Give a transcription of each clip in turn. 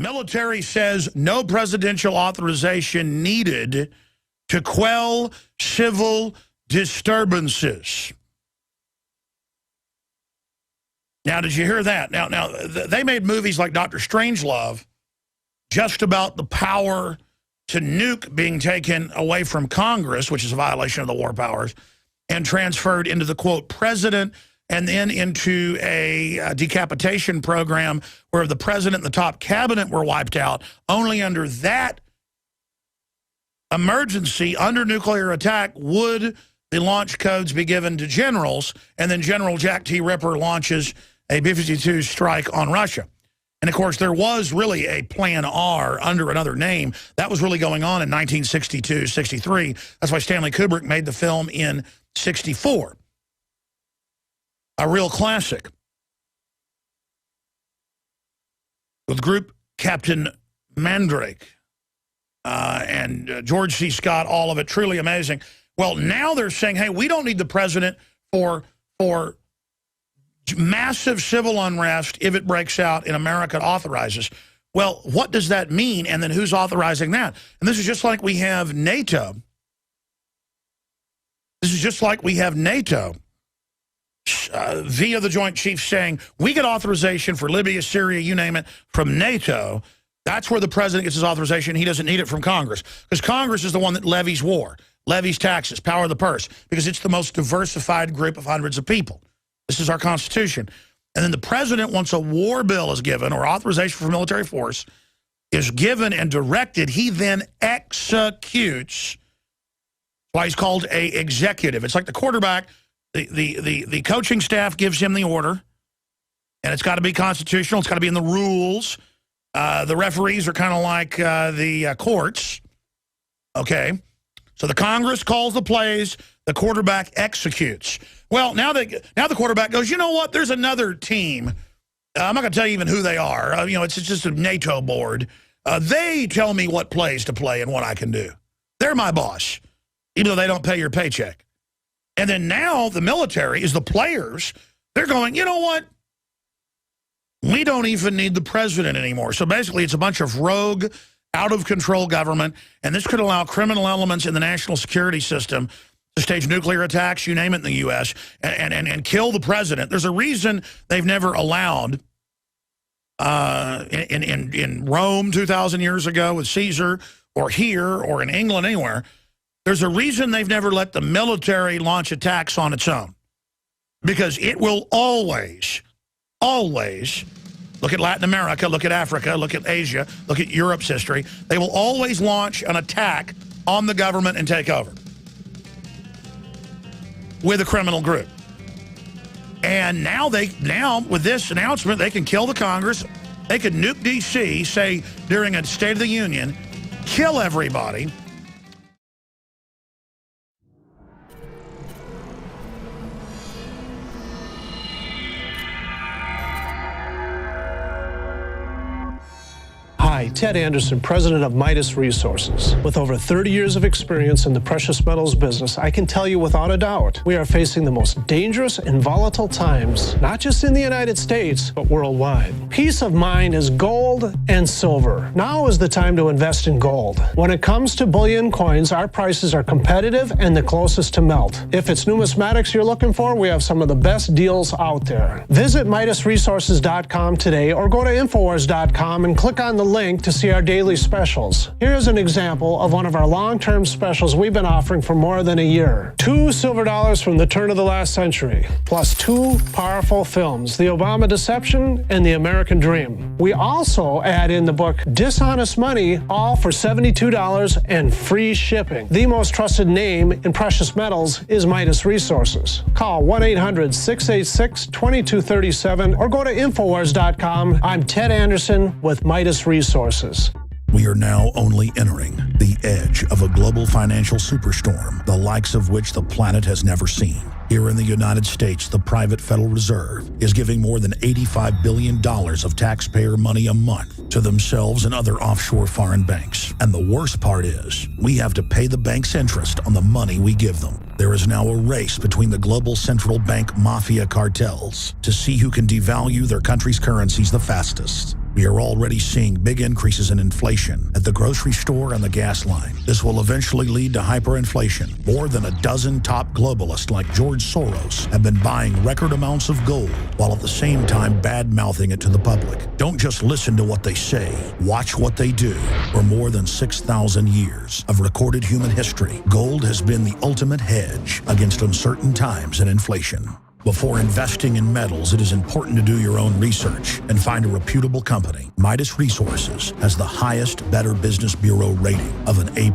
Military says no presidential authorization needed to quell civil disturbances. Now, did you hear that? Now, they made movies like Dr. Strangelove just about the power to nuke being taken away from Congress, which is a violation of the war powers, and transferred into the, quote, president, and then into a decapitation program where the president and the top cabinet were wiped out. Only under that emergency, under nuclear attack, would the launch codes be given to generals, and then General Jack T. Ripper launches a B-52 strike on Russia. And, of course, there was really a Plan R under another name. That was really going on in 1962, 63. That's why Stanley Kubrick made the film in 64. A real classic. With Group Captain Mandrake and George C. Scott, all of it, truly amazing. Well, now they're saying, hey, we don't need the president for massive civil unrest if it breaks out in America authorizes. Well, what does that mean? And then who's authorizing that? And this is just like we have NATO. This is just like we have NATO via the Joint Chiefs saying, we get authorization for Libya, Syria, you name it, from NATO. That's where the president gets his authorization. He doesn't need it from Congress, because Congress is the one that levies war, levies taxes, power of the purse, because it's the most diversified group of hundreds of people. This is our Constitution. And then the president, once a war bill is given or authorization for military force is given and directed, he then executes. That's why he's called an executive. It's like the quarterback. The coaching staff gives him the order, and it's got to be constitutional. It's got to be in the rules. The referees are kind of like the courts. Okay? So the Congress calls the plays. The quarterback executes. Well, now the quarterback goes, you know what? There's another team. I'm not going to tell you even who they are. You know, it's just a NATO board. They tell me what plays to play and what I can do. They're my boss, even though they don't pay your paycheck. And then now the military is the players. They're going, you know what? We don't even need the president anymore. So basically it's a bunch of rogue, out-of-control government, and this could allow criminal elements in the national security system to stage nuclear attacks, you name it, in the U.S., and kill the president. There's a reason they've never allowed, in Rome 2,000 years ago with Caesar, or here, or in England, anywhere, there's a reason they've never let the military launch attacks on its own. Because it will always, look at Latin America, look at Africa, look at Asia, look at Europe's history, they will always launch an attack on the government and take over with a criminal group. And now with this announcement, they can kill the Congress. They could nuke D.C., say during a State of the Union, kill everybody. Hi, Ted Anderson, president of Midas Resources. With over 30 years of experience in the precious metals business, I can tell you without a doubt, we are facing the most dangerous and volatile times, not just in the United States, but worldwide. Peace of mind is gold and silver. Now is the time to invest in gold. When it comes to bullion coins, our prices are competitive and the closest to melt. If it's numismatics you're looking for, we have some of the best deals out there. Visit MidasResources.com today or go to Infowars.com and click on the link to see our daily specials. Here's an example of one of our long-term specials we've been offering for more than a year. 2 silver dollars from the turn of the last century, plus 2 powerful films, The Obama Deception and The American Dream. We also add in the book Dishonest Money, all for $72 and free shipping. The most trusted name in precious metals is Midas Resources. Call 1-800-686-2237 or go to Infowars.com. I'm Ted Anderson with Midas Resources. We are now only entering the edge of a global financial superstorm, the likes of which the planet has never seen. Here in the United States, the private Federal Reserve is giving more than $85 billion of taxpayer money a month to themselves and other offshore foreign banks. And the worst part is, we have to pay the bank's interest on the money we give them. There is now a race between the global central bank mafia cartels to see who can devalue their country's currencies the fastest. We are already seeing big increases in inflation at the grocery store and the gas line. This will eventually lead to hyperinflation. More than a dozen top globalists like George Soros have been buying record amounts of gold while at the same time bad-mouthing it to the public. Don't just listen to what they say. Watch what they do. For more than 6,000 years of recorded human history, gold has been the ultimate hedge against uncertain times and inflation. Before investing in metals, it is important to do your own research and find a reputable company. Midas Resources has the highest Better Business Bureau rating of an A+.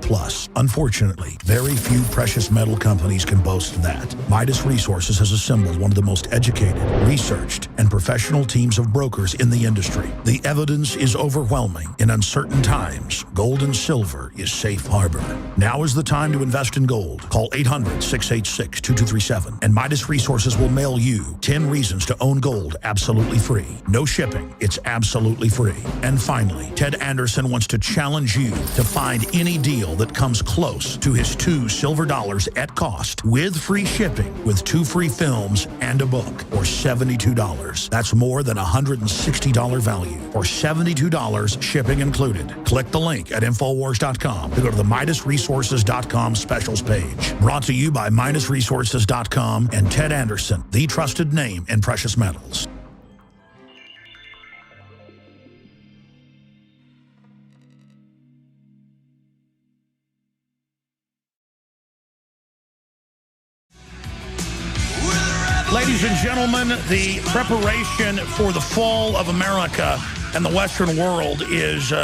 Unfortunately, very few precious metal companies can boast that. Midas Resources has assembled one of the most educated, researched, and professional teams of brokers in the industry. The evidence is overwhelming. In uncertain times, gold and silver is safe harbor. Now is the time to invest in gold. Call 800-686-2237 and Midas Resources will mail you 10 reasons to own gold absolutely free. No shipping. It's absolutely free. And finally, Ted Anderson wants to challenge you to find any deal that comes close to his 2 silver dollars at cost with free shipping with 2 free films and a book for $72. That's more than $160 value for $72 shipping included. Click the link at Infowars.com to go to the MidasResources.com specials page. Brought to you by MidasResources.com and Ted Anderson, the trusted name in precious metals. Ladies and gentlemen, the preparation for the fall of America and the Western world is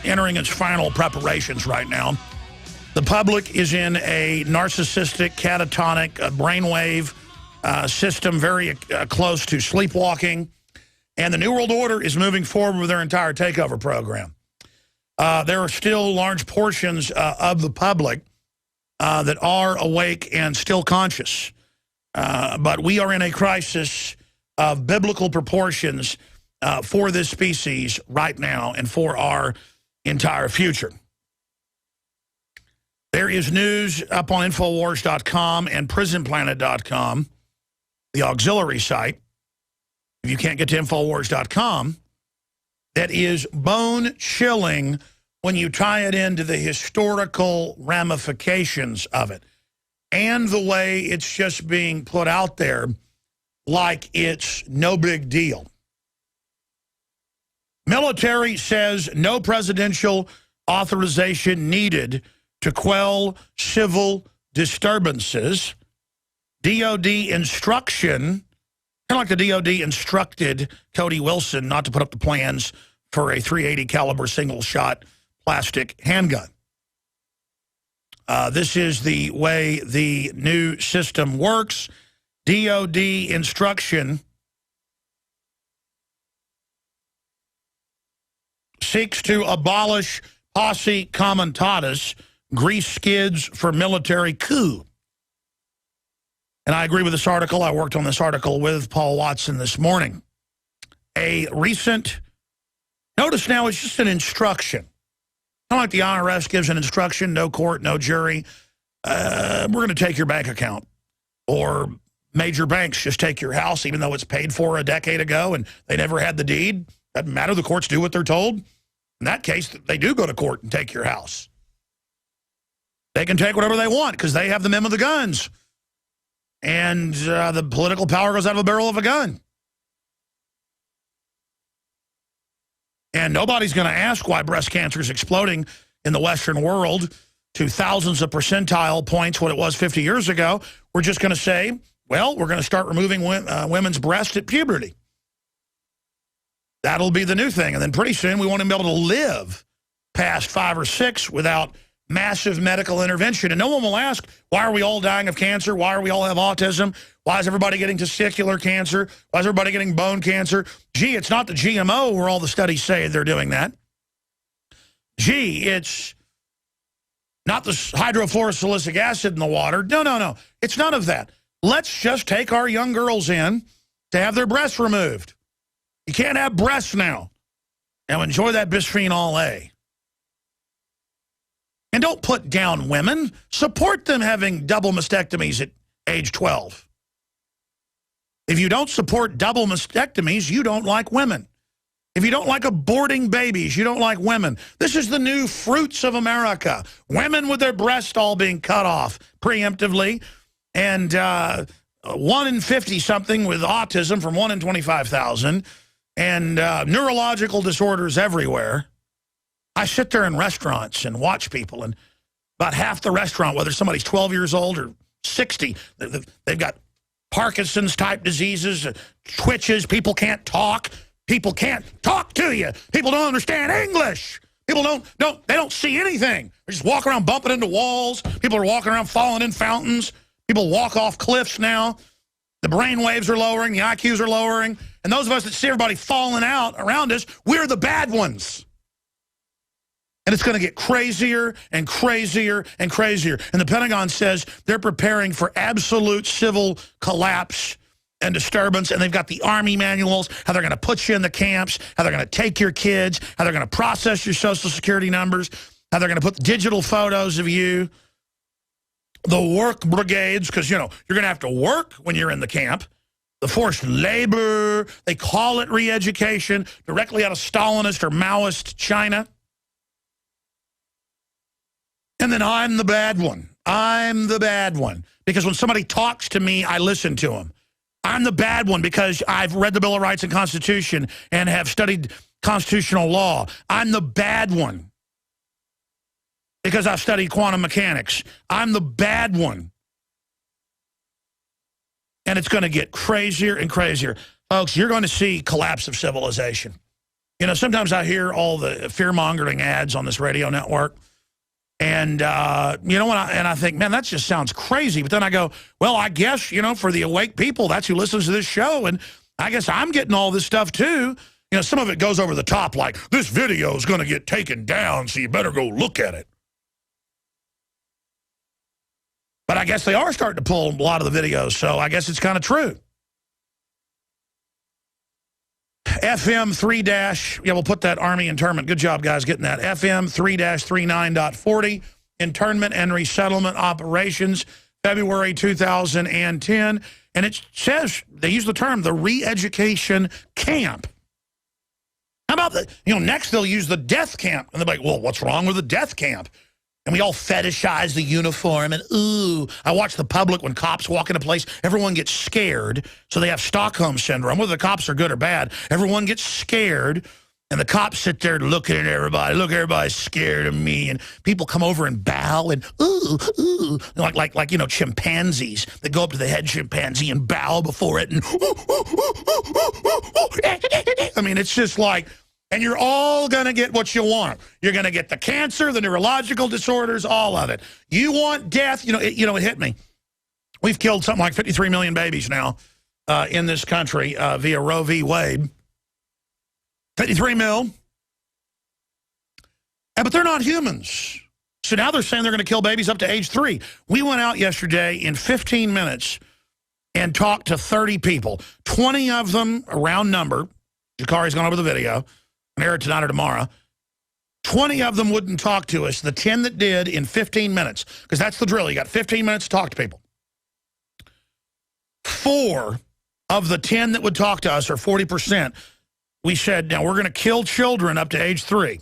entering its final preparations right now. The public is in a narcissistic, catatonic brainwave system very close to sleepwalking, and the New World Order is moving forward with their entire takeover program. There are still large portions of the public that are awake and still conscious, but we are in a crisis of biblical proportions for this species right now and for our entire future. There is news up on Infowars.com and PrisonPlanet.com, the auxiliary site, if you can't get to Infowars.com, that is bone-chilling when you tie it into the historical ramifications of it and the way it's just being put out there like it's no big deal. Military says no presidential authorization needed to quell civil disturbances. DOD instruction, kind of like the DOD instructed Cody Wilson not to put up the plans for a .380 caliber single-shot plastic handgun. This is the way the new system works. DOD instruction seeks to abolish Posse Comitatus, grease skids for military coup. And I agree with this article. I worked on this article with Paul Watson this morning. A recent, notice now it's just an instruction. Kind of like the IRS gives an instruction, no court, no jury. We're going to take your bank account. Or major banks just take your house even though it's paid for a decade ago and they never had the deed. Doesn't matter, the courts do what they're told. In that case, they do go to court and take your house. They can take whatever they want because they have the mem of the guns. And the political power goes out of a barrel of a gun. And nobody's going to ask why breast cancer is exploding in the Western world to thousands of percentile points what it was 50 years ago. We're just going to say, well, we're going to start removing women's breasts at puberty. That'll be the new thing. And then pretty soon we won't even be able to live past 5 or 6 without massive medical intervention. And no one will ask, why are we all dying of cancer? Why are we all have autism? Why is everybody getting testicular cancer? Why is everybody getting bone cancer? Gee, it's not the GMO where all the studies say they're doing that. Gee, it's not the hydrofluorosilicic acid in the water. No. It's none of that. Let's just take our young girls in to have their breasts removed. You can't have breasts now. Now enjoy that bisphenol A. And don't put down women. Support them having double mastectomies at age 12. If you don't support double mastectomies, you don't like women. If you don't like aborting babies, you don't like women. This is the new fruits of America. Women with their breasts all being cut off preemptively. And 1 in 50-something with autism from 1 in 25,000. And neurological disorders everywhere. I sit there in restaurants and watch people. And about half the restaurant, whether somebody's 12 years old or 60, they've got Parkinson's-type diseases, twitches, people can't talk. People can't talk to you. People don't understand English. People they don't see anything. They just walk around bumping into walls. People are walking around falling in fountains. People walk off cliffs now. The brain waves are lowering. The IQs are lowering. And those of us that see everybody falling out around us, we're the bad ones. And it's going to get crazier and crazier and crazier. And the Pentagon says they're preparing for absolute civil collapse and disturbance, and they've got the Army manuals, how they're going to put you in the camps, how they're going to take your kids, how they're going to process your Social Security numbers, how they're going to put digital photos of you, the work brigades, because, you know, you're going to have to work when you're in the camp, the forced labor, they call it re-education, directly out of Stalinist or Maoist China. And then I'm the bad one. I'm the bad one. Because when somebody talks to me, I listen to them. I'm the bad one because I've read the Bill of Rights and Constitution and have studied constitutional law. I'm the bad one because I've studied quantum mechanics. I'm the bad one. And it's going to get crazier and crazier. Folks, you're going to see collapse of civilization. You know, sometimes I hear all the fear-mongering ads on this radio network. And, you know, and I think, man, that just sounds crazy. But then I go, well, I guess, you know, for the awake people, that's who listens to this show. And I guess I'm getting all this stuff, too. You know, some of it goes over the top, like, this video is going to get taken down, so you better go look at it. But I guess they are starting to pull a lot of the videos, so I guess it's kind of true. FM 3- yeah, we'll put that Army internment. Good job, guys, getting that. FM 3-39.40, internment and resettlement operations, February 2010. And it says, they use the term, the re-education camp. How about the, you know, next they'll use the death camp. And they're like, well, what's wrong with the death camp? And we all fetishize the uniform, and ooh, I watch the public when cops walk into a place, everyone gets scared, so they have Stockholm Syndrome. Whether the cops are good or bad, everyone gets scared, and the cops sit there looking at everybody. Look, everybody's scared of me, and people come over and bow, and ooh, ooh, like you know, chimpanzees that go up to the head chimpanzee and bow before it, and I mean, it's just like, and you're all going to get what you want. You're going to get the cancer, the neurological disorders, all of it. You want death. You know, it hit me. We've killed something like 53 million babies now in this country via Roe v. Wade. 53 mil. But they're not humans. So now they're saying they're going to kill babies up to age 3. We went out yesterday in 15 minutes and talked to 30 people. 20 of them, a round number. Jakari's gone over the video. Air it tonight or tomorrow. 20 of them wouldn't talk to us. The 10 that did in 15 minutes, because that's the drill. You got 15 minutes to talk to people. 4 of the 10 that would talk to us, or 40%, we said, now we're going to kill children up to age 3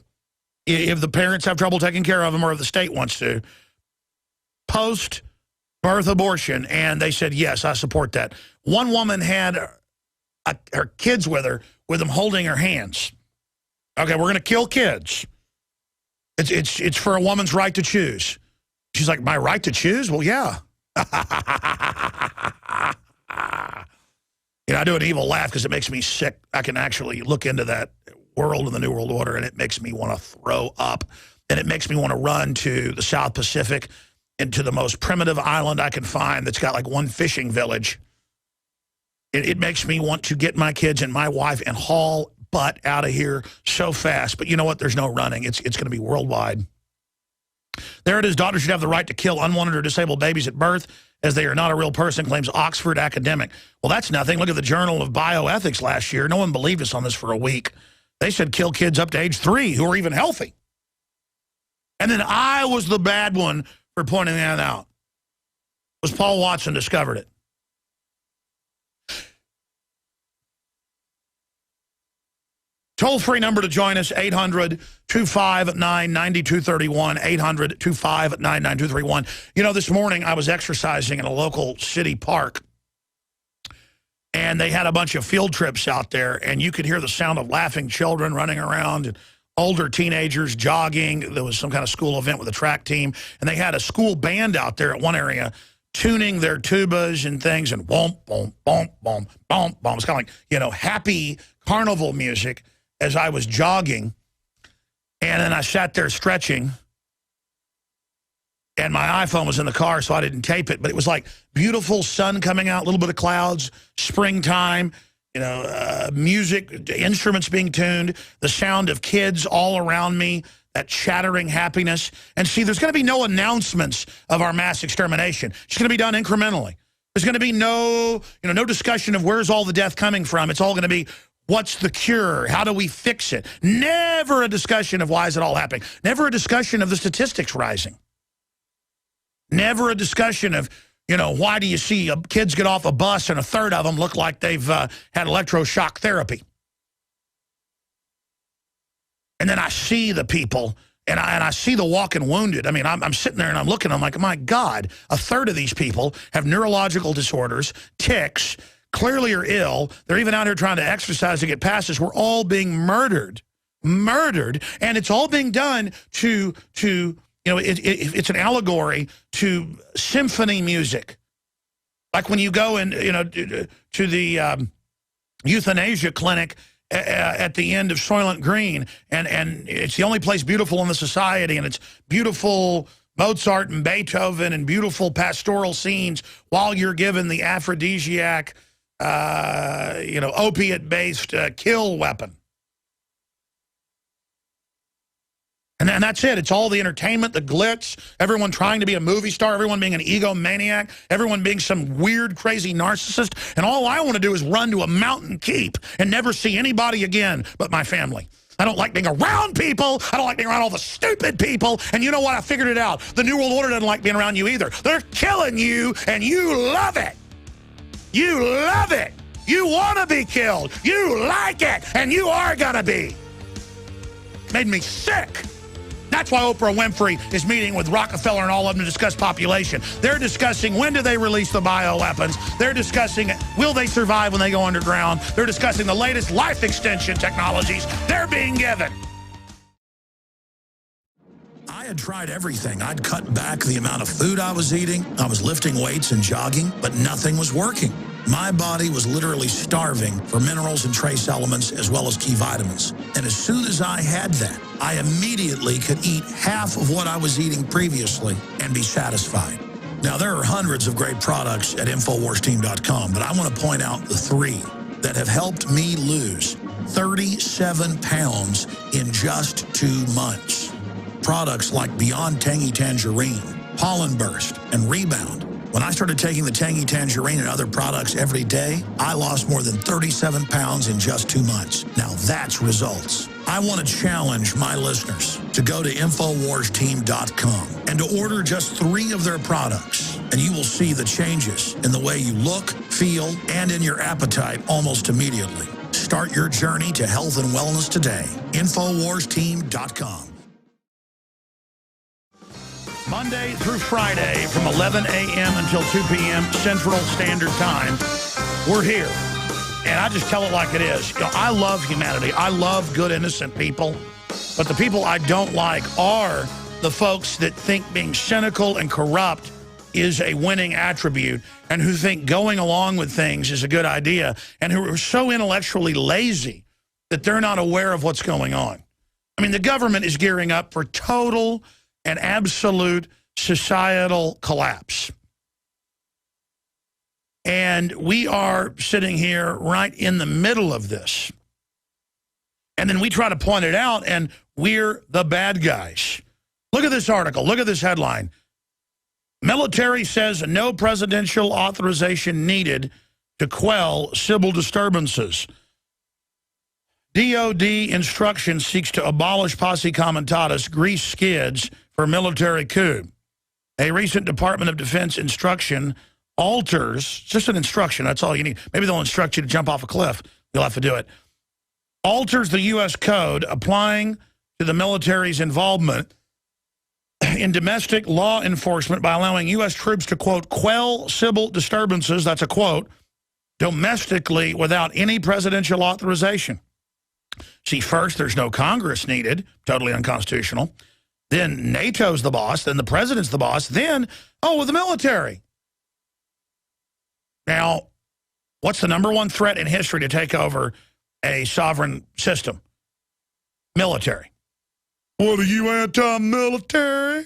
if the parents have trouble taking care of them or if the state wants to. Post-birth abortion. And they said, yes, I support that. One woman had her kids with her, with them holding her hands. Okay, we're going to kill kids. It's for a woman's right to choose. She's like, my right to choose? Well, yeah. You know, I do an evil laugh because it makes me sick. I can actually look into that world in the New World Order, and it makes me want to throw up. And it makes me want to run to the South Pacific and to the most primitive island I can find that's got like one fishing village. It makes me want to get my kids and my wife and haul butt out of here so fast. But you know what? There's no running. It's going to be worldwide. There it is. Daughters should have the right to kill unwanted or disabled babies at birth as they are not a real person, claims Oxford academic. Well, that's nothing. Look at the Journal of Bioethics last year. No one believed us on this for a week. They said kill kids up to age 3 who are even healthy. And then I was the bad one for pointing that out. It was Paul Watson discovered it. Toll-free number to join us, 800-259-9231, 800-259-9231. You know, this morning I was exercising in a local city park, and they had a bunch of field trips out there, and you could hear the sound of laughing children running around and older teenagers jogging. There was some kind of school event with a track team, and they had a school band out there at one area tuning their tubas and things, and boom, boom, boom, boom, boom, boom. It's kind of like, you know, happy carnival music as I was jogging. And then I sat there stretching, and my iPhone was in the car, so I didn't tape it. But it was like beautiful sun coming out, a little bit of clouds, springtime, you know, music, instruments being tuned, the sound of kids all around me, that chattering happiness. And see, there's going to be no announcements of our mass extermination. It's going to be done incrementally. There's going to be no discussion of where's all the death coming from. It's all going to be, what's the cure? How do we fix it? Never a discussion of why is it all happening. Never a discussion of the statistics rising. Never a discussion of, you know, why do you see kids get off a bus and a third of them look like they've had electroshock therapy? And then I see the people, and I see the walking wounded. I mean, I'm sitting there and I'm looking, I'm like, my God, a third of these people have neurological disorders, tics, clearly are ill. They're even out here trying to exercise to get passes. We're all being murdered, and it's all being done to you know, it's an allegory to symphony music. Like when you go in, you know, to the euthanasia clinic at the end of Soylent Green, and it's the only place beautiful in the society, and it's beautiful Mozart and Beethoven and beautiful pastoral scenes while you're given the aphrodisiac, you know, opiate-based kill weapon. And that's it. It's all the entertainment, the glitz, everyone trying to be a movie star, everyone being an egomaniac, everyone being some weird, crazy narcissist. And all I want to do is run to a mountain keep and never see anybody again but my family. I don't like being around people. I don't like being around all the stupid people. And you know what? I figured it out. The New World Order doesn't like being around you either. They're killing you, and you love it. You love it. You want to be killed. You like it, and you are going to be. Made me sick. That's why Oprah Winfrey is meeting with Rockefeller and all of them to discuss population. They're discussing when do they release the bioweapons. They're discussing will they survive when they go underground. They're discussing the latest life extension technologies they're being given. I had tried everything. I'd cut back the amount of food I was eating. I was lifting weights and jogging, but nothing was working. My body was literally starving for minerals and trace elements as well as key vitamins. And as soon as I had that, I immediately could eat half of what I was eating previously and be satisfied. Now, there are hundreds of great products at InfoWarsTeam.com, but I want to point out the 3 that have helped me lose 37 pounds in just 2 months. Products like Beyond Tangy Tangerine, Pollen Burst, and Rebound. When I started taking the Tangy Tangerine and other products every day, I lost more than 37 pounds in just 2 months. Now that's results. I want to challenge my listeners to go to InfoWarsTeam.com and to order just 3 of their products, and you will see the changes in the way you look, feel, and in your appetite almost immediately. Start your journey to health and wellness today. InfoWarsTeam.com. Monday through Friday from 11 a.m. until 2 p.m. Central Standard Time, we're here. And I just tell it like it is. You know, I love humanity. I love good, innocent people. But the people I don't like are the folks that think being cynical and corrupt is a winning attribute, and who think going along with things is a good idea, and who are so intellectually lazy that they're not aware of what's going on. I mean, the government is gearing up for total and absolute societal collapse. And we are sitting here right in the middle of this. And then we try to point it out, and we're the bad guys. Look at this article. Look at this headline. Military says no presidential authorization needed to quell civil disturbances. DOD instruction seeks to abolish Posse Comitatus, grease skids for military coup. A recent Department of Defense instruction alters, just an instruction, that's all you need. Maybe they'll instruct you to jump off a cliff. You'll have to do it. alters the U.S. code applying to the military's involvement in domestic law enforcement by allowing U.S. troops to, quote, quell civil disturbances, that's a quote, domestically without any presidential authorization. See, first, there's no Congress needed, totally unconstitutional. Then NATO's the boss, then the president's the boss, then, oh, the military. Now, what's the number one threat in history to take over a sovereign system? Military. What are you, anti-military?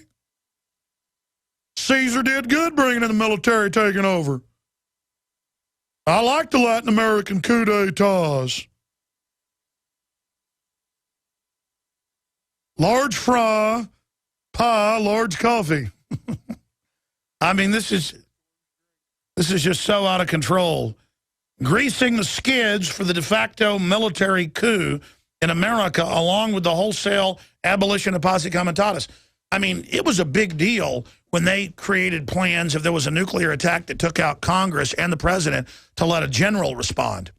Caesar did good bringing in the military taking over. I like the Latin American coup d'etats. Large fry, pie, large coffee. I mean, this is just so out of control. Greasing the skids for the de facto military coup in America, along with the wholesale abolition of Posse Comitatus. I mean, it was a big deal when they created plans if there was a nuclear attack that took out Congress and the president to let a general respond.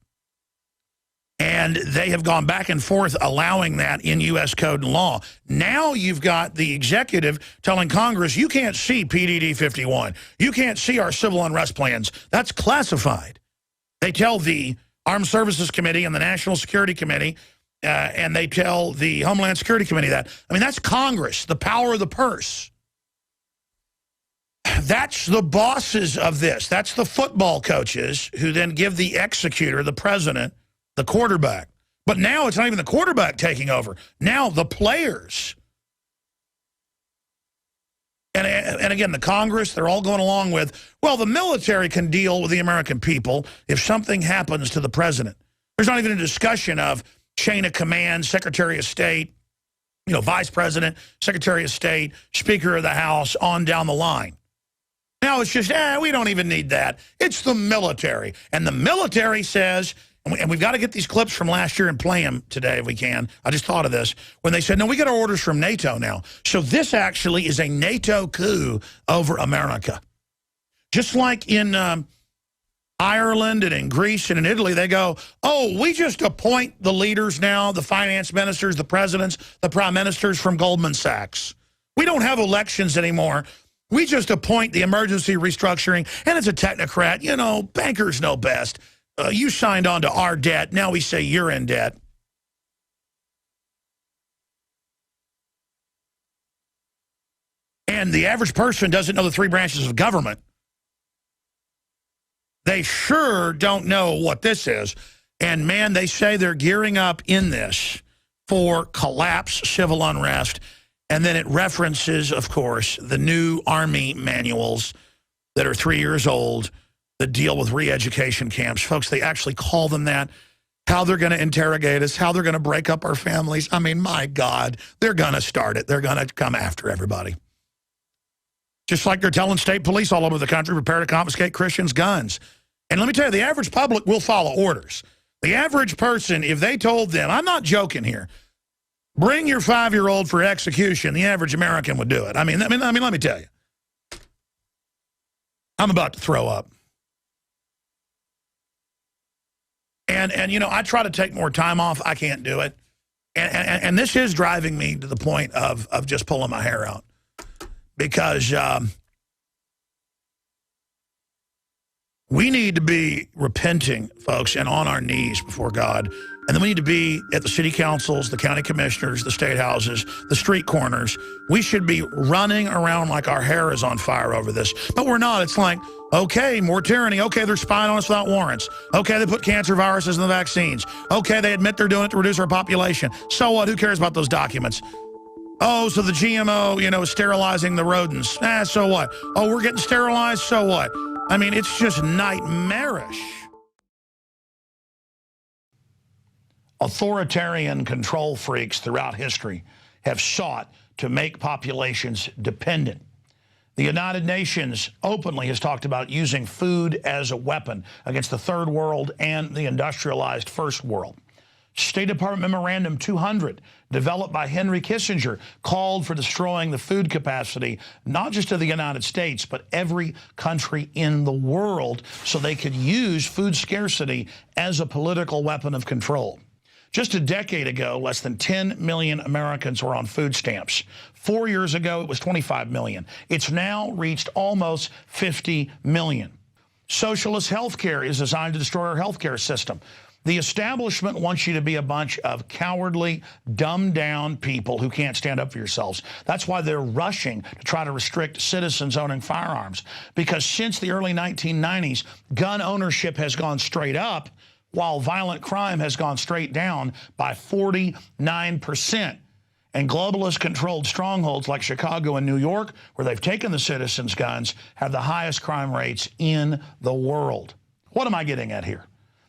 And they have gone back and forth allowing that in U.S. code and law. Now you've got the executive telling Congress, you can't see PDD 51. You can't see our civil unrest plans. That's classified. They tell the Armed Services Committee and the National Security Committee, and they tell the Homeland Security Committee that. I mean, that's Congress, the power of the purse. That's the bosses of this. That's the football coaches who then give the executor, the president, the quarterback. But now it's not even the quarterback taking over. Now the players. And again, the Congress, they're all going along with, well, the military can deal with the American people if something happens to the president. There's not even a discussion of chain of command, Secretary of State, you know, Vice President, Secretary of State, Speaker of the House, on down the line. Now it's just, we don't even need that. It's the military. And the military says, and we've got to get these clips from last year and play them today if we can. I just thought of this. When they said, no, we got our orders from NATO now. So this actually is a NATO coup over America. Just like in Ireland and in Greece and in Italy, they go, oh, we just appoint the leaders now, the finance ministers, the presidents, the prime ministers from Goldman Sachs. We don't have elections anymore. We just appoint the emergency restructuring, and it's a technocrat. You know, bankers know best. You signed on to our debt. Now we say you're in debt. And the average person doesn't know the three branches of government. They sure don't know what this is. And, man, they say they're gearing up in this for collapse, civil unrest. And then it references, of course, the new Army manuals that are 3 years old that deal with re-education camps. Folks, they actually call them that. How they're going to interrogate us, how they're going to break up our families. I mean, my God, they're going to start it. They're going to come after everybody. Just like they're telling state police all over the country, prepare to confiscate Christians' guns. And let me tell you, the average public will follow orders. The average person, if they told them, I'm not joking here, bring your 5-year-old for execution, the average American would do it. I mean, let me tell you. I'm about to throw up. And you know, I try to take more time off. I can't do it. And this is driving me to the point of just pulling my hair out. Because we need to be repenting, folks, and on our knees before God. And then we need to be at the city councils, the county commissioners, the state houses, the street corners. We should be running around like our hair is on fire over this. But we're not. It's like, okay, more tyranny. Okay, they're spying on us without warrants. Okay, they put cancer viruses in the vaccines. Okay, they admit they're doing it to reduce our population. So what? Who cares about those documents? Oh, so the GMO, you know, is sterilizing the rodents. So what? Oh, we're getting sterilized? So what? I mean, it's just nightmarish. Authoritarian control freaks throughout history have sought to make populations dependent. The United Nations openly has talked about using food as a weapon against the third world and the industrialized first world. State Department Memorandum 200, developed by Henry Kissinger, called for destroying the food capacity, not just of the United States, but every country in the world, so they could use food scarcity as a political weapon of control. Just a decade ago, less than 10 million Americans were on food stamps. 4 years ago, it was 25 million. It's now reached almost 50 million. Socialist health care is designed to destroy our health care system. The establishment wants you to be a bunch of cowardly, dumbed-down people who can't stand up for yourselves. That's why they're rushing to try to restrict citizens owning firearms. Because since the early 1990s, gun ownership has gone straight up, while violent crime has gone straight down by 49%. And globalist-controlled strongholds like Chicago and New York, where they've taken the citizens' guns, have the highest crime rates in the world. What am I getting at here?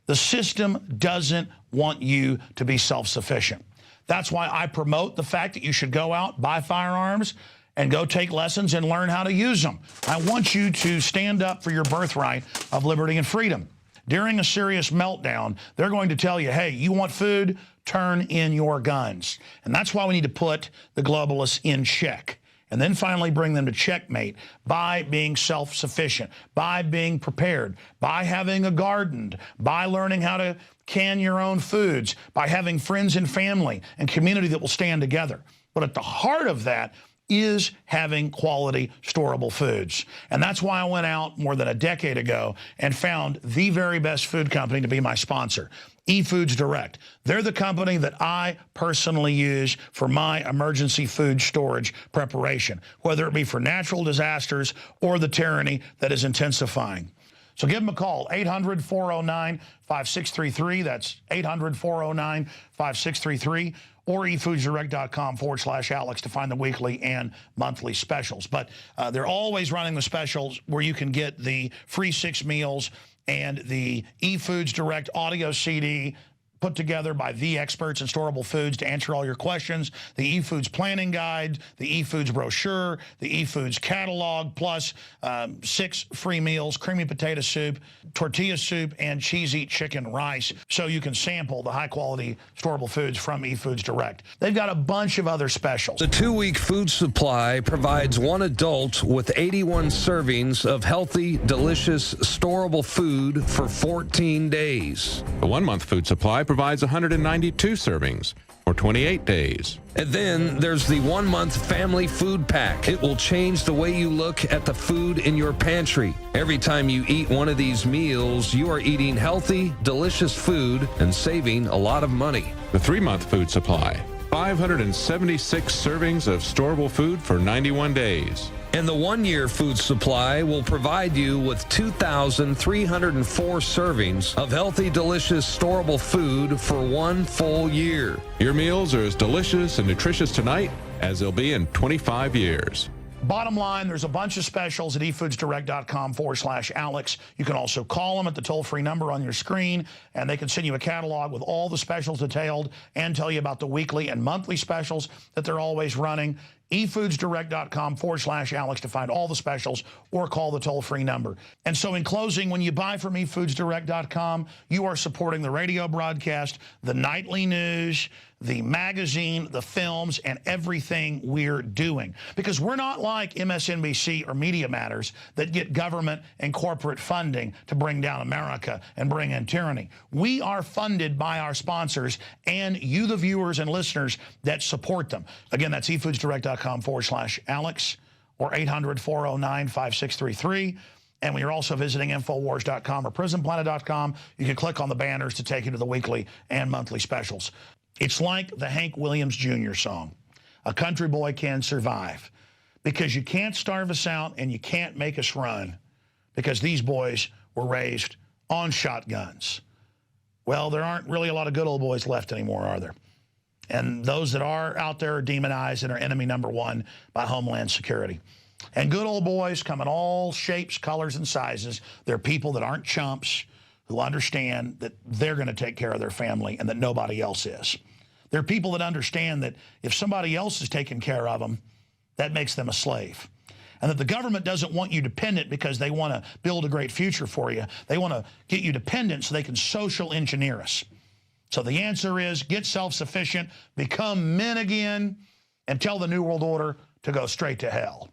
The system doesn't want you to be self-sufficient. That's why I promote the fact that you should go out, buy firearms, and go take lessons and learn how to use them. I want you to stand up for your birthright of liberty and freedom. During a serious meltdown, they're going to tell you, hey, you want food? Turn in your guns. And that's why we need to put the globalists in check. And then finally bring them to checkmate by being self-sufficient, by being prepared, by having a garden, by learning how to can your own foods, by having friends and family and community that will stand together. But at the heart of that is having quality, storable foods. And that's why I went out more than a decade ago and found the very best food company to be my sponsor, eFoods Direct. They're the company that I personally use for my emergency food storage preparation, whether it be for natural disasters or the tyranny that is intensifying. So give them a call, 800-409-5633. That's 800-409-5633. Or efoodsdirect.com/Alex to find the weekly and monthly specials. But they're always running the specials where you can get the free 6 meals and the eFoods Direct audio CD put together by the experts in storable foods to answer all your questions, the eFoods planning guide, the eFoods brochure, the eFoods catalog, plus 6 free meals, creamy potato soup, tortilla soup, and cheesy chicken rice, so you can sample the high-quality storable foods from eFoods Direct. They've got a bunch of other specials. The 2-week food supply provides one adult with 81 servings of healthy, delicious, storable food for 14 days. The 1-month food supply provides 192 servings for 28 days. And then there's the 1-month family food pack. It will change the way you look at the food in your pantry. Every time you eat one of these meals, you are eating healthy, delicious food and saving a lot of money. The 3-month food supply, 576 servings of storable food for 91 days. And the 1-year food supply will provide you with 2,304 servings of healthy, delicious, storable food for 1 full year. Your meals are as delicious and nutritious tonight as they'll be in 25 years. Bottom line, there's a bunch of specials at efoodsdirect.com/Alex. You can also call them at the toll-free number on your screen, and they can send you a catalog with all the specials detailed and tell you about the weekly and monthly specials that they're always running. efoodsdirect.com/Alex to find all the specials, or call the toll-free number. And so in closing, when you buy from efoodsdirect.com, you are supporting the radio broadcast, the nightly news, the magazine, the films, and everything we're doing. Because we're not like MSNBC or Media Matters that get government and corporate funding to bring down America and bring in tyranny. We are funded by our sponsors and you, the viewers and listeners that support them. Again, that's efoodsdirect.com/Alex or 800-409-5633. And when you're also visiting Infowars.com or PrisonPlanet.com, you can click on the banners to take you to the weekly and monthly specials. It's like the Hank Williams Jr. song, "A Country Boy Can Survive," because you can't starve us out and you can't make us run, because these boys were raised on shotguns. Well, there aren't really a lot of good old boys left anymore, are there? And those that are out there are demonized and are enemy number 1 by Homeland Security. And good old boys come in all shapes, colors, and sizes. They're people that aren't chumps, who understand that they're going to take care of their family and that nobody else is. They're people that understand that if somebody else is taking care of them, that makes them a slave. And that the government doesn't want you dependent because they want to build a great future for you. They want to get you dependent so they can social engineer us. So the answer is get self-sufficient, become men again, and tell the New World Order to go straight to hell.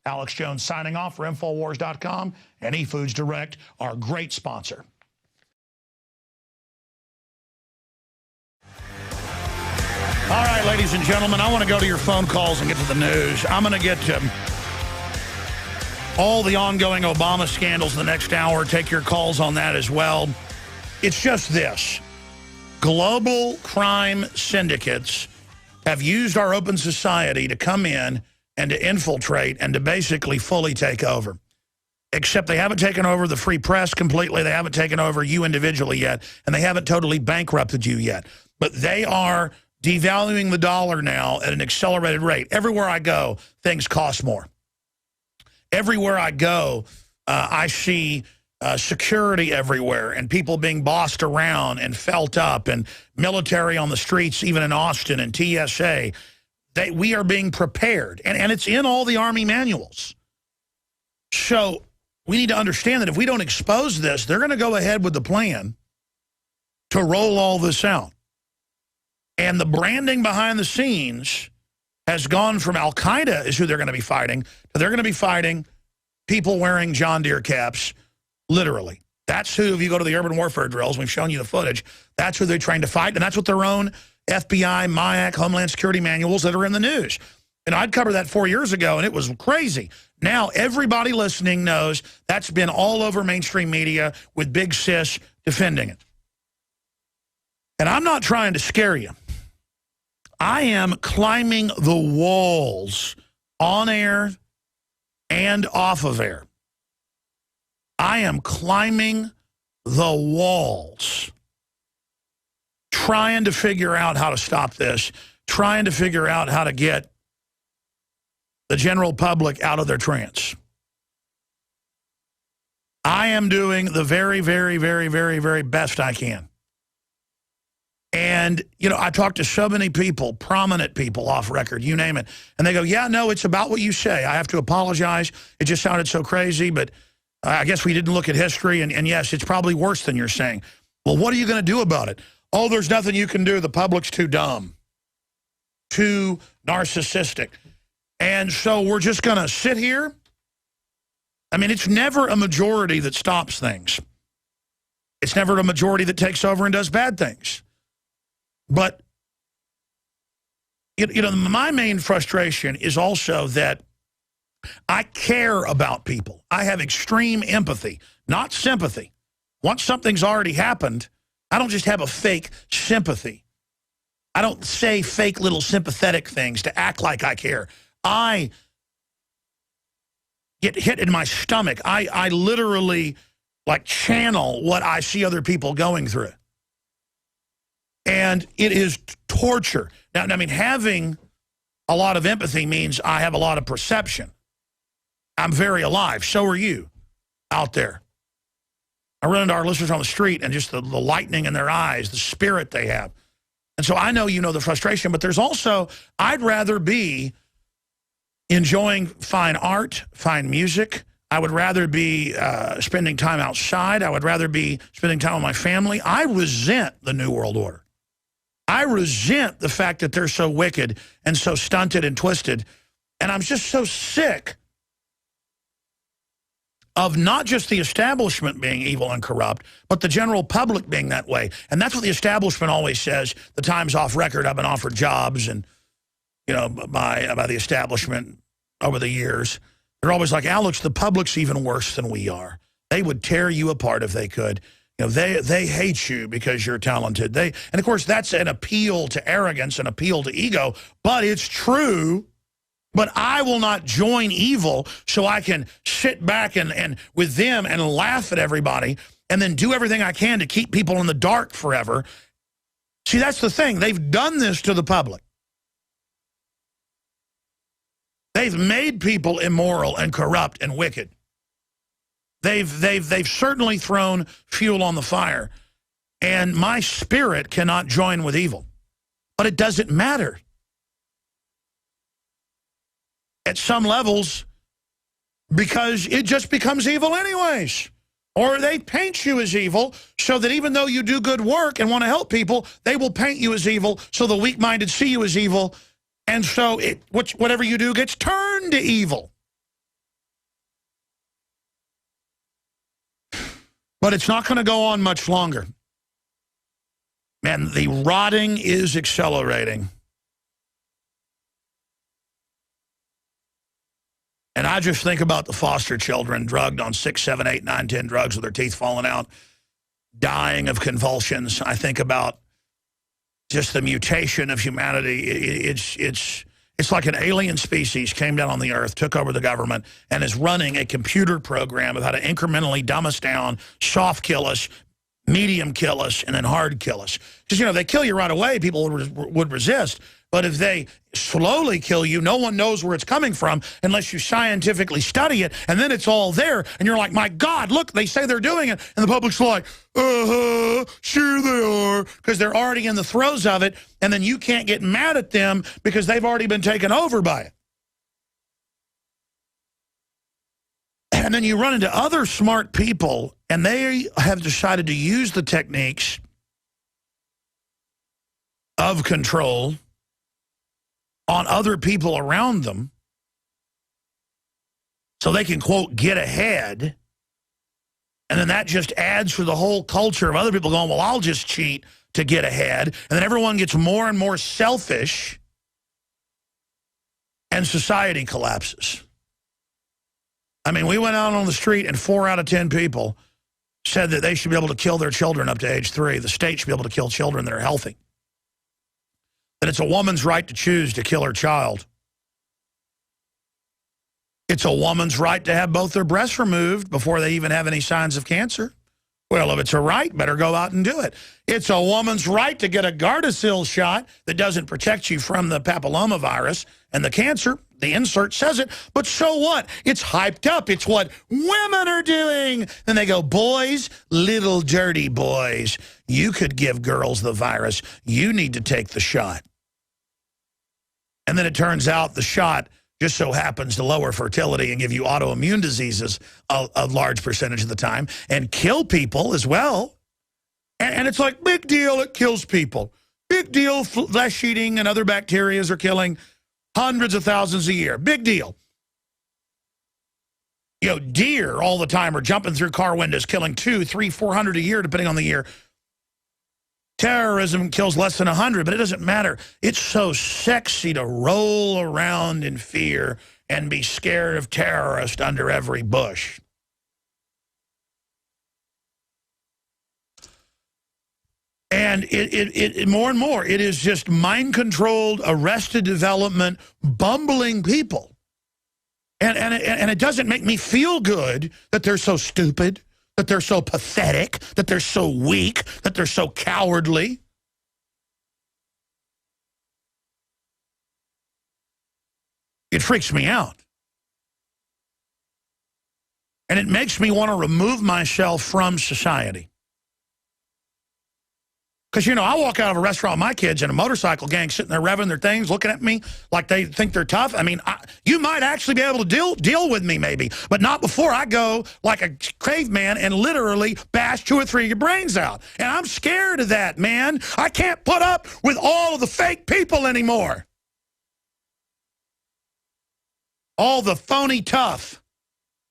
Alex Jones signing off for Infowars.com and eFoods Direct, our great sponsor. All right, ladies and gentlemen, I want to go to your phone calls and get to the news. I'm going to get to all the ongoing Obama scandals in the next hour. Take your calls on that as well. It's just this. Global crime syndicates have used our open society to come in and to infiltrate and to basically fully take over. Except they haven't taken over the free press completely. They haven't taken over you individually yet. And they haven't totally bankrupted you yet. But they are devaluing the dollar now at an accelerated rate. Everywhere I go, things cost more. Everywhere I go, I see security everywhere and people being bossed around and felt up and military on the streets, even in Austin and TSA. We are being prepared. And it's in all the Army manuals. So we need to understand that if we don't expose this, they're going to go ahead with the plan to roll all this out. And the branding behind the scenes has gone from Al-Qaeda is who they're going to be fighting, to they're going to be fighting people wearing John Deere caps, literally. That's who, if you go to the urban warfare drills, we've shown you the footage, that's who they're trying to fight, and that's what their own FBI, MIAC, Homeland Security manuals that are in the news. And I'd covered that 4 years ago, and it was crazy. Now everybody listening knows that's been all over mainstream media with Big Sis defending it. And I'm not trying to scare you. I am climbing the walls on air and off of air. I am climbing the walls, trying to figure out how to stop this, trying to figure out how to get the general public out of their trance. I am doing the very, very, very, very, very best I can. And, you know, I talk to so many people, prominent people off record, you name it. And they go, yeah, no, it's about what you say. I have to apologize. It just sounded so crazy, but I guess we didn't look at history. And yes, it's probably worse than you're saying. Well, what are you going to do about it? Oh, there's nothing you can do. The public's too dumb, too narcissistic. And so we're just going to sit here. I mean, it's never a majority that stops things. It's never a majority that takes over and does bad things. But, you know, my main frustration is also that I care about people. I have extreme empathy, not sympathy. Once something's already happened, I don't just have a fake sympathy. I don't say fake little sympathetic things to act like I care. I get hit in my stomach. I literally, like, channel what I see other people going through. And it is torture. Now, I mean, having a lot of empathy means I have a lot of perception. I'm very alive. So are you out there. I run into our listeners on the street and just the lightning in their eyes, the spirit they have. And so I know you know the frustration, but there's also, I'd rather be enjoying fine art, fine music. I would rather be spending time outside. I would rather be spending time with my family. I resent the New World Order. I resent the fact that they're so wicked and so stunted and twisted. And I'm just so sick of not just the establishment being evil and corrupt, but the general public being that way. And that's what the establishment always says. The Times off record, I've been offered jobs and, you know, by the establishment over the years. They're always like, Alex, the public's even worse than we are. They would tear you apart if they could. You know, they hate you because you're talented. And of course, that's an appeal to arrogance, an appeal to ego, but it's true. But I will not join evil so I can sit back and with them and laugh at everybody and then do everything I can to keep people in the dark forever. See, that's the thing. They've done this to the public. They've made people immoral and corrupt and wicked. They've certainly thrown fuel on the fire. And my spirit cannot join with evil. But it doesn't matter. At some levels, because it just becomes evil anyways. Or they paint you as evil so that even though you do good work and want to help people, they will paint you as evil so the weak-minded see you as evil. And so whatever you do gets turned to evil. But it's not going to go on much longer. Man, the rotting is accelerating. And I just think about the foster children drugged on 6, 7, 8, 9, 10 drugs with their teeth falling out, dying of convulsions. I think about just the mutation of humanity. It's like an alien species came down on the earth, took over the government, and is running a computer program of how to incrementally dumb us down, soft kill us, medium kill us, and then hard kill us. Because, you know, they kill you right away, people would resist. But if they slowly kill you, no one knows where it's coming from unless you scientifically study it, and then it's all there, and you're like, my God, look, they say they're doing it, and the public's like, sure they are, because they're already in the throes of it, and then you can't get mad at them because they've already been taken over by it. And then you run into other smart people, and they have decided to use the techniques of control on other people around them so they can, quote, get ahead. And then that just adds to the whole culture of other people going, well, I'll just cheat to get ahead. And then everyone gets more and more selfish, and society collapses. I mean, we went out on the street and 4 out of 10 people said that they should be able to kill their children up to age 3. The state should be able to kill children that are healthy. That it's a woman's right to choose to kill her child. It's a woman's right to have both their breasts removed before they even have any signs of cancer. Well, if it's a right, better go out and do it. It's a woman's right to get a Gardasil shot that doesn't protect you from the papillomavirus and the cancer. The insert says it, but so what? It's hyped up. It's what women are doing. And they go, boys, little dirty boys, you could give girls the virus. You need to take the shot. And then it turns out the shot just so happens to lower fertility and give you autoimmune diseases a large percentage of the time and kill people as well. And it's like, big deal, it kills people. Big deal, flesh eating and other bacteria are killing hundreds of thousands a year. Big deal. You know, deer all the time are jumping through car windows, killing 200, 300, 400 a year, depending on the year. Terrorism kills less than 100, but it doesn't matter. It's so sexy to roll around in fear and be scared of terrorists under every bush. And it more and more, it is just mind-controlled, arrested development, bumbling people. And it doesn't make me feel good that they're so stupid, that they're so pathetic, that they're so weak, that they're so cowardly. It freaks me out. And it makes me want to remove myself from society. Because, you know, I walk out of a restaurant with my kids and a motorcycle gang sitting there revving their things, looking at me like they think they're tough. I mean, you might actually be able to deal with me maybe, but not before I go like a caveman and literally bash 2 or 3 of your brains out. And I'm scared of that, man. I can't put up with all of the fake people anymore. All the phony tough.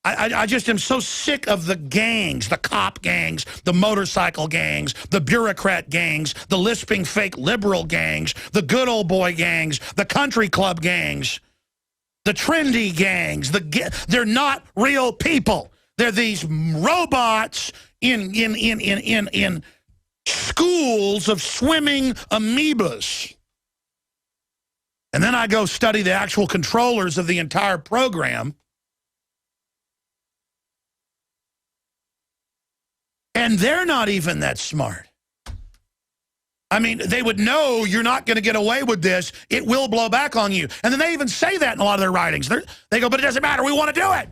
I just am so sick of the gangs, the cop gangs, the motorcycle gangs, the bureaucrat gangs, the lisping fake liberal gangs, the good old boy gangs, the country club gangs, the trendy gangs. They're not real people. They're these robots in schools of swimming amoebas. And then I go study the actual controllers of the entire program. And they're not even that smart. I mean, they would know you're not going to get away with this. It will blow back on you. And then they even say that in a lot of their writings. They go, but it doesn't matter. We want to do it.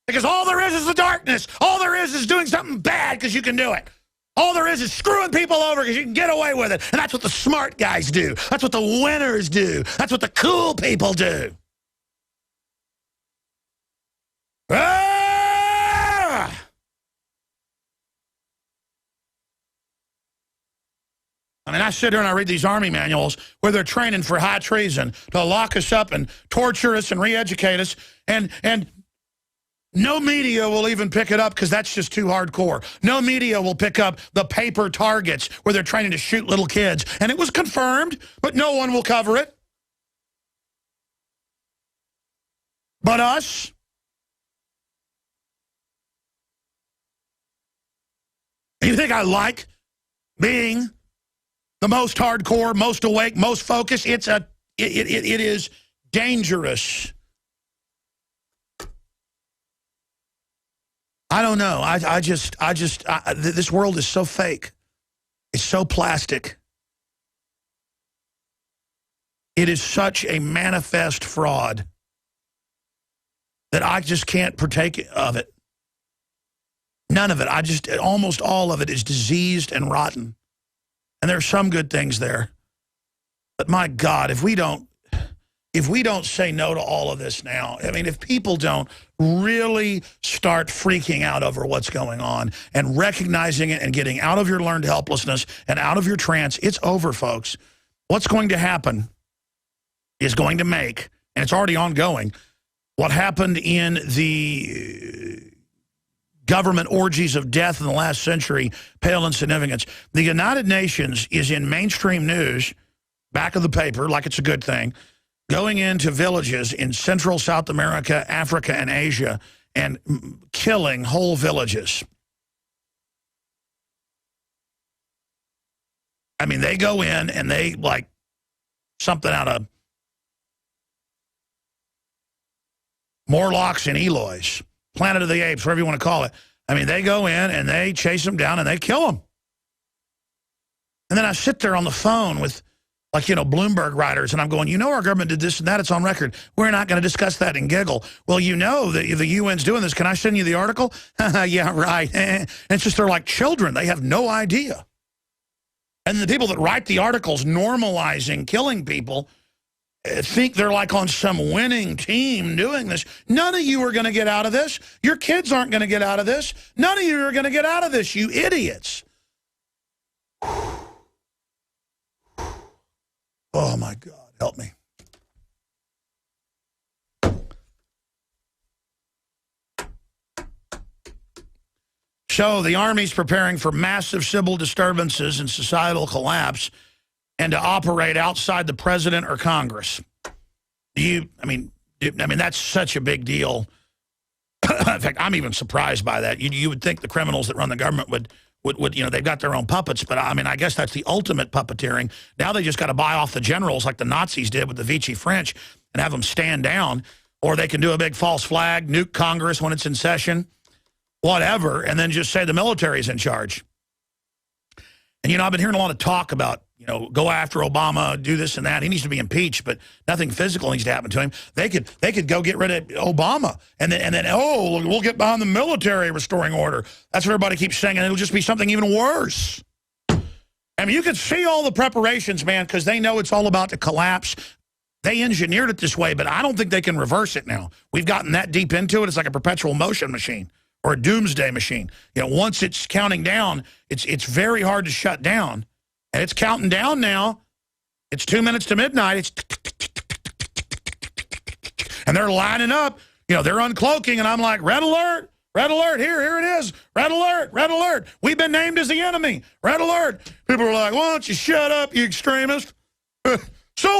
Because all there is the darkness. All there is doing something bad because you can do it. All there is screwing people over because you can get away with it. And that's what the smart guys do. That's what the winners do. That's what the cool people do. Ah! I mean, I sit here and I read these Army manuals where they're training for high treason to lock us up and torture us and re-educate us. And no media will even pick it up because that's just too hardcore. No media will pick up the paper targets where they're training to shoot little kids. And it was confirmed, but no one will cover it. but us? You think I like being the most hardcore, most awake, most focused? It is dangerous. I don't know. This world is so fake. It's so plastic. It is such a manifest fraud that I just can't partake of it. None of it. Almost all of it is diseased and rotten. And there's some good things there. But my God, if we don't say no to all of this now, I mean, if people don't really start freaking out over what's going on and recognizing it and getting out of your learned helplessness and out of your trance, it's over, folks. What's going to happen is going to make, and it's already ongoing, what happened in the government orgies of death in the last century pale in significance. The United Nations is in mainstream news, back of the paper, like it's a good thing, going into villages in Central South America, Africa, and Asia, and killing whole villages. I mean, they go in and they, like, something out of Morlocks and Eloys, Planet of the Apes, whatever you want to call it. I mean, they go in and they chase them down and they kill them. And then I sit there on the phone with, like, you know, Bloomberg writers, and I'm going, you know, our government did this and that. It's on record. We're not going to discuss that and giggle. Well, you know that the UN's doing this. Can I send you the article? Yeah, right. And it's just they're like children. They have no idea. And the people that write the articles normalizing killing people think they're like on some winning team doing this. None of you are going to get out of this. Your kids aren't going to get out of this. None of you are going to get out of this, you idiots. Oh, my God, help me. So the Army's preparing for massive civil disturbances and societal collapse and to operate outside the president or Congress. I mean, that's such a big deal. In fact, I'm even surprised by that. You would think the criminals that run the government would, you know, they've got their own puppets, but I mean, I guess that's the ultimate puppeteering. Now they just got to buy off the generals like the Nazis did with the Vichy French and have them stand down, or they can do a big false flag, nuke Congress when it's in session, whatever, and then just say the military's in charge. And, you know, I've been hearing a lot of talk about, you know, go after Obama, do this and that. He needs to be impeached, but nothing physical needs to happen to him. They could go get rid of Obama, and then oh, we'll get behind the military restoring order. That's what everybody keeps saying, and it'll just be something even worse. I mean, you can see all the preparations, man, because they know it's all about to collapse. They engineered it this way, but I don't think they can reverse it now. We've gotten that deep into it. It's like a perpetual motion machine or a doomsday machine. You know, once it's counting down, it's very hard to shut down. And it's counting down now. It's 2 minutes to midnight. It's and they're lining up. You know, they're uncloaking, and I'm like, red alert, here it is. Red alert. We've been named as the enemy. Red alert. People are like, why don't you shut up, you extremist? So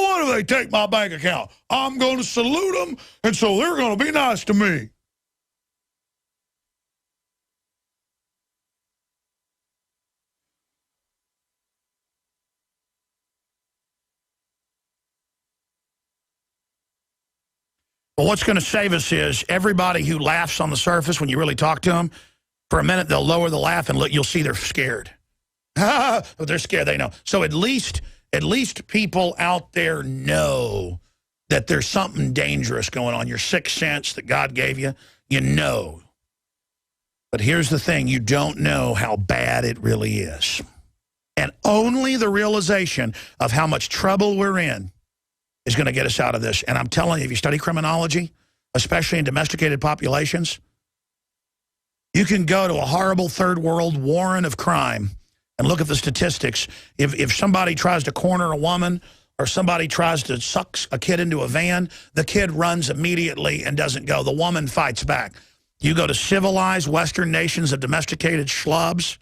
what if they take my bank account? I'm going to salute them, and so they're going to be nice to me. Well, what's going to save us is everybody who laughs on the surface when you really talk to them, for a minute they'll lower the laugh and look, you'll see they're scared. They're scared, they know. So at least people out there know that there's something dangerous going on. Your sixth sense that God gave you, you know. But here's the thing, you don't know how bad it really is. And only the realization of how much trouble we're in is going to get us out of this. And I'm telling you, if you study criminology, especially in domesticated populations, you can go to a horrible third world warren of crime and look at the statistics. If somebody tries to corner a woman or somebody tries to suck a kid into a van, the kid runs immediately and doesn't go. The woman fights back. You go to civilized Western nations of domesticated schlubs,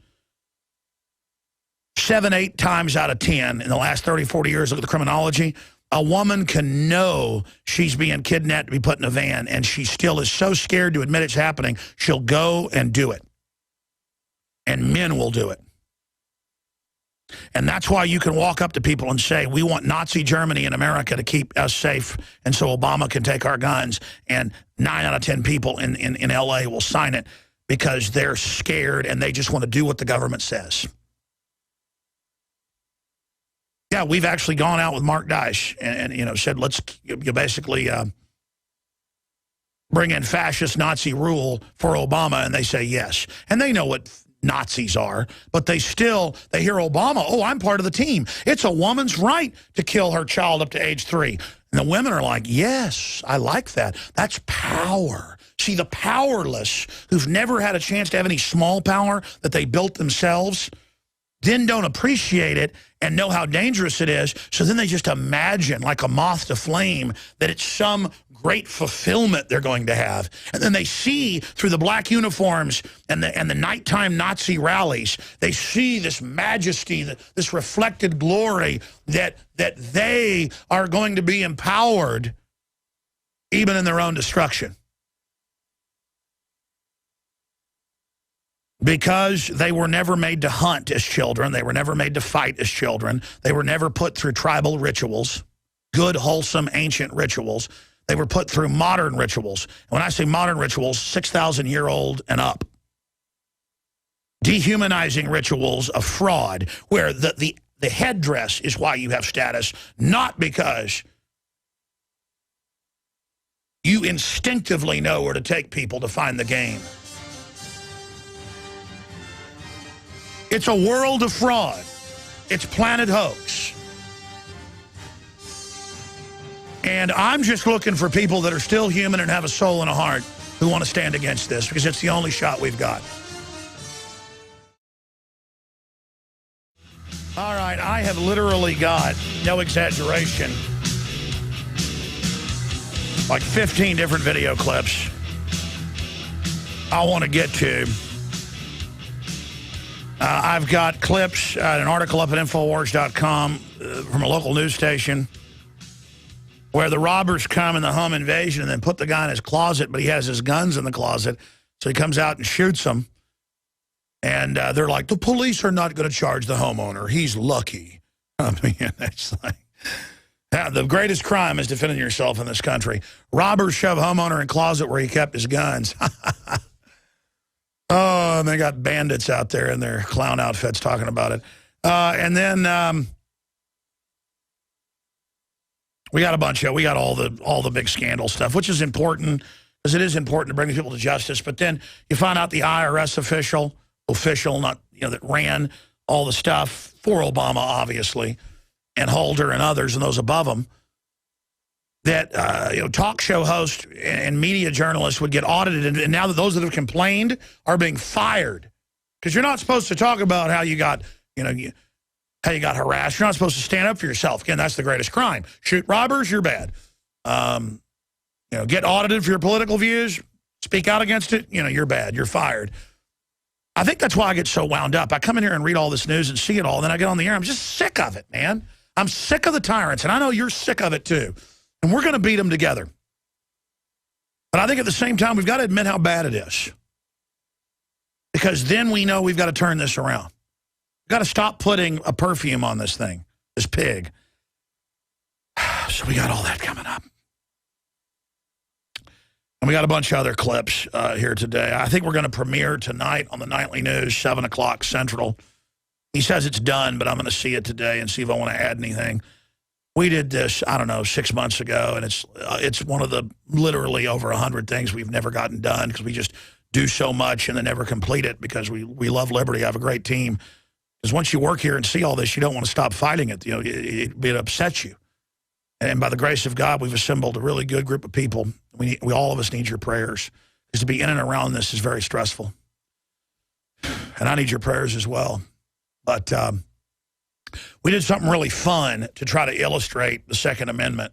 7, 8 times out of 10 in the last 30, 40 years, look at the criminology, A woman can know she's being kidnapped to be put in a van, and she still is so scared to admit it's happening, she'll go and do it. And men will do it. And that's why you can walk up to people and say, we want Nazi Germany in America to keep us safe, and so Obama can take our guns. And 9 out of 10 people in L.A. will sign it because they're scared and they just want to do what the government says. Yeah, we've actually gone out with Mark Dice and you know, said, let's basically bring in fascist Nazi rule for Obama, and they say yes. And they know what Nazis are, but they hear Obama, oh, I'm part of the team. It's a woman's right to kill her child up to age 3. And the women are like, yes, I like that. That's power. See, the powerless who've never had a chance to have any small power that they built themselves then don't appreciate it and know how dangerous it is. So then they just imagine, like a moth to flame, that it's some great fulfillment they're going to have. And then they see through the black uniforms and the nighttime Nazi rallies, they see this majesty, this reflected glory that they are going to be empowered even in their own destruction. Because they were never made to hunt as children. They were never made to fight as children. They were never put through tribal rituals, good, wholesome, ancient rituals. They were put through modern rituals. And when I say modern rituals, 6,000-year-old and up. Dehumanizing rituals of fraud, where the headdress is why you have status, not because you instinctively know where to take people to find the game. It's a world of fraud. It's planet hoax. And I'm just looking for people that are still human and have a soul and a heart who want to stand against this, because it's the only shot we've got. All right, I have literally got, no exaggeration, like 15 different video clips I want to get to. I've got clips, an article up at Infowars.com from a local news station where the robbers come in the home invasion and then put the guy in his closet, but he has his guns in the closet, so he comes out and shoots them. And they're like, the police are not going to charge the homeowner. He's lucky. I mean, it's like, the greatest crime is defending yourself in this country. Robbers shove homeowner in closet where he kept his guns. Oh, and they got bandits out there in their clown outfits talking about it. And then we got all the big scandal stuff, which is important, because it is important to bring people to justice. But then you find out the IRS official, not, you know, that ran all the stuff for Obama, obviously, and Holder and others and those above them, that you know, talk show hosts and media journalists would get audited, and now that those that have complained are being fired, because you're not supposed to talk about how you got, you know, how you got harassed. You're not supposed to stand up for yourself. Again, that's the greatest crime. Shoot robbers, you're bad. You know, get audited for your political views, speak out against it, you know, you're bad. You're fired. I think that's why I get so wound up. I come in here and read all this news and see it all, and then I get on the air. I'm just sick of it, man. I'm sick of the tyrants, and I know you're sick of it too. And we're going to beat them together. But I think at the same time, we've got to admit how bad it is. Because then we know we've got to turn this around. We've got to stop putting a perfume on this thing, this pig. So we got all that coming up. And we got a bunch of other clips here today. I think we're going to premiere tonight on the Nightly News, 7 o'clock Central. He says it's done, but I'm going to see it today and see if I want to add anything. We did this, I don't know, 6 months ago, and it's one of the literally over 100 things we've never gotten done, because we just do so much and then never complete it, because we love liberty. I have a great team. Because once you work here and see all this, you don't want to stop fighting it. You know, it upsets you. And by the grace of God, we've assembled a really good group of people. We all of us need your prayers, because to be in and around this is very stressful. And I need your prayers as well. But we did something really fun to try to illustrate the Second Amendment,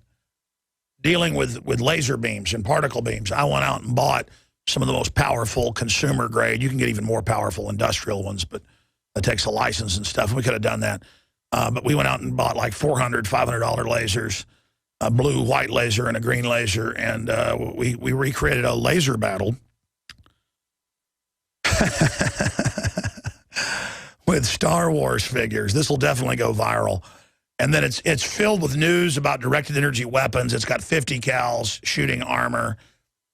dealing with laser beams and particle beams. I went out and bought some of the most powerful consumer grade. You can get even more powerful industrial ones, but it takes a license and stuff. We could have done that. But we went out and bought like $400, $500 lasers. a blue, white laser and a green laser, and we recreated a laser battle with Star Wars figures. This will definitely go viral. And then it's filled with news about directed energy weapons. It's got 50 cals shooting armor.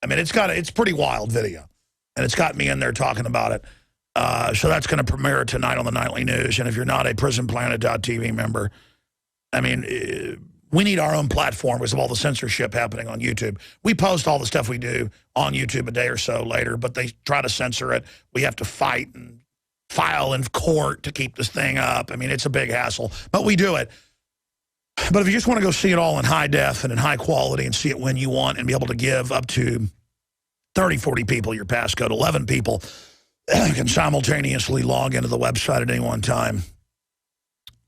I mean, it's pretty wild video. And it's got me in there talking about it. So that's going to premiere tonight on the Nightly News. And if you're not a prisonplanet.tv member, I mean, we need our own platform because of all the censorship happening on YouTube. We post all the stuff we do on YouTube a day or so later, but they try to censor it. We have to fight and file in court to keep this thing up. I mean, it's a big hassle, but we do it. But if you just want to go see it all in high def and in high quality and see it when you want and be able to give up to 30, 40 people your passcode, 11 people can simultaneously log into the website at any one time.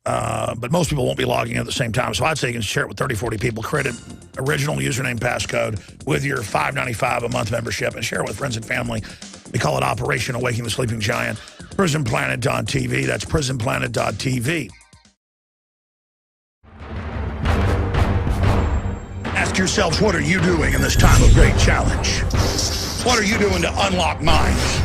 But most people won't be logging in at the same time. So I'd say you can share it with 30, 40 people, create an original username passcode with your $5.95 a month membership and share it with friends and family. We call it Operation Awakening the Sleeping Giant. PrisonPlanet.tv. That's PrisonPlanet.tv. Ask yourselves, what are you doing in this time of great challenge? What are you doing to unlock minds?